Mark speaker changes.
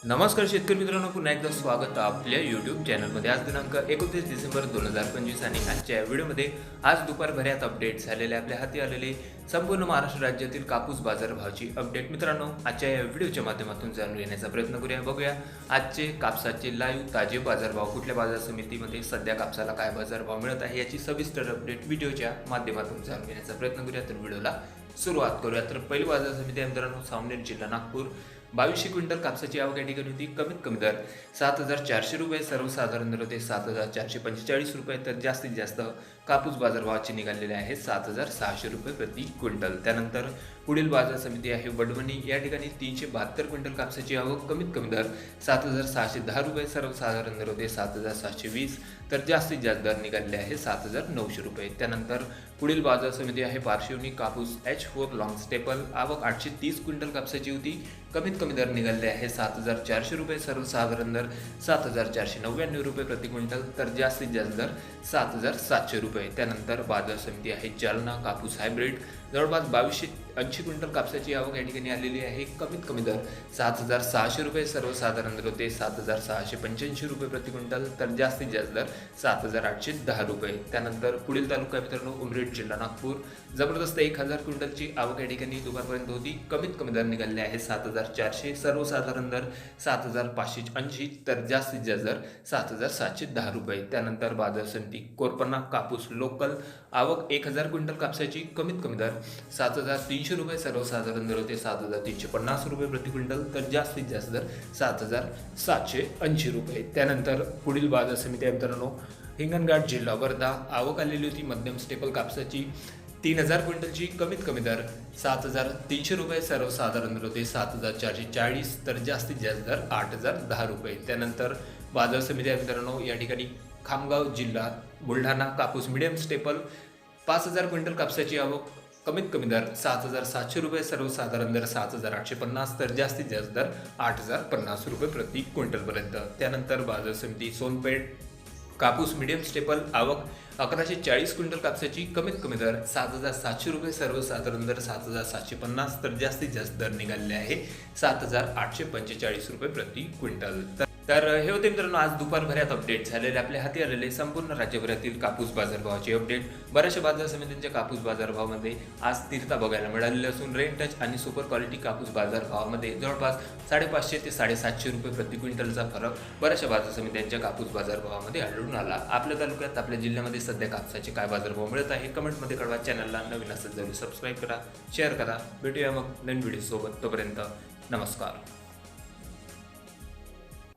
Speaker 1: नमस्कार शेतकरी मित्रांनो, पुन्हा एकदा स्वागत आहे आपल्या यूट्यूब चॅनलमध्ये। आज दिनांक 29 डिसेंबर 2025 आणि आजच्या व्हिडिओमध्ये आज दुपारभरात अपडेट झालेले आपल्या हाती आलेले संपूर्ण महाराष्ट्र राज्यातील कापूस बाजारभावाची अपडेट मित्रांनो आजच्या या व्हिडिओच्या माध्यमातून जाणून घेण्याचा प्रयत्न करूया। बघूया आजचे कापसाचे लाईव्ह ताजे बाजारभाव, कुठल्या बाजार समितीमध्ये सध्या कापसाला काय बाजारभाव मिळत आहे याची सविस्तर अपडेट व्हिडिओच्या माध्यमातून जाणून घेण्याचा प्रयत्न करूया। तर व्हिडिओला सुरुवात करूया। तर पहिली बाजार समिती आहे मित्रांनो सावनेर जिल्हा नागपूर। 2200 क्विंटल कापसाची आवक या ठिकाणी होती। कमीत कमी दर 7400 रुपये, सर्वसाधारण दर होते 7445 रुपये, तर जास्तीत जास्त कापूस बाजारभावाचे निघालेले आहे 7600 रुपये प्रति क्विंटल। त्यानंतर पुढील बाजार समिती आहे वडवणी, या ठिकाणी 372 क्विंटल कापसाची आवक, कमीत कमी दर 7610 रुपये, सर्वसाधारण दर होते 7720, तर जास्तीत जास्त दर निघालेले आहे 7900 रुपये। त्यानंतर पुढील बाजार समिती आहे पारशिवनी कापूस H4 लॉंग स्टेपल, आवक 830 क्विंटल कापसाची होती, कमीत कमी दर निघालेले आहे 7400 रुपये, सर्वसाधारण दर 7499 रुपये प्रति क्विंटल, तर जास्तीत जास्त दर 7700 रुपये। त्यानंतर बाजार समिती आहे जालना कापूस हायब्रिड, जवळपास 2280 क्विंटल कापसाची आवक या ठिकाणी आलेली आहे, कमीत कमी दर 7600 रुपये, सर्वसाधारण दर होते 7685 रुपये प्रति क्विंटल, तर जास्तीत जास्त दर 7810 रुपये। त्यानंतर पुढील तालुका मित्रांनो उमरेड जिल्हा नागपूर, जबरदस्त 1000 क्विंटलची आवक या ठिकाणी दुपारपर्यंत होती, कमीत कमी दर निघालेले आहे 7400, सर्वसाधारण दर 7580, तर जास्तीत जास्त दर 7710 रुपये। त्यानंतर बाजार समिती कोरपन्ना कापूस लोकल, आवक 1000 क्विंटल कापसाची, कमीत कमी दर 7300 रुपये, सर्वसाधारण दर होते 7350 रुपये प्रति क्विंटल, तर जास्तीत जास्त दर 7780 रुपये। त्यानंतर पुढील बाजार समिती आहे मित्रांनो हिंगणघाट जिल्हा वर्धा, आवक आलेली होती मध्यम स्टेपल कापसाची 3000 क्विंटलची, कमीत कमी दर 7300 रुपये, सर्वसाधारण दर होते 7440, तर जास्तीत जास्त दर 8010 रुपये। त्यानंतर बाजार समिती आहे मित्रांनो या ठिकाणी खामगाव जिल्हा बुलढाणा कापूस मिडियम स्टेपल, 5000 क्विंटल कापसाची आवक, कमीत कमी दर 7700 रुपये, सर्वसाधारण दर 7850, तर जास्तीत जास्त दर 8050 रुपये प्रति क्विंटलपर्यंत। त्यानंतर बाजार समिती सोनपेठ कापूस मिडियम स्टेपल, आवक 1140 क्विंटल कापसाची, कमीत कमी दर 7700 रुपये, सर्वसाधारण दर 7750, तर जास्तीत जास्त दर निघालेले आहे 7845 रुपये प्रति क्विंटल। तर हे होते मित्रांनो आज दुपारभरात अपडेट झालेले आपल्या हाती आलेले संपूर्ण राज्यभरातील कापूस बाजारभावाची अपडेट। बऱ्याचशा बाजार समित्यांच्या कापूस बाजारभावामध्ये आज स्थिरता बघायला मिळालेली असून रेन टच आणि सुपर क्वालिटी कापूस बाजारभावामध्ये जवळपास 550 ते 750 रुपये प्रति क्विंटलचा फरक बऱ्याचशा बाजार समित्यांच्या कापूस बाजारभावामध्ये आढळून आला। आपल्या तालुक्यात आपल्या जिल्ह्यामध्ये सध्या कापसाचे काय बाजारभाव मिळत आहे कमेंटमध्ये कळवा। चॅनलला नवीन असेल जरूर सबस्क्राईब करा, शेअर करा। भेटूया मग नवीन व्हिडिओ सोबत, तोपर्यंत नमस्कार।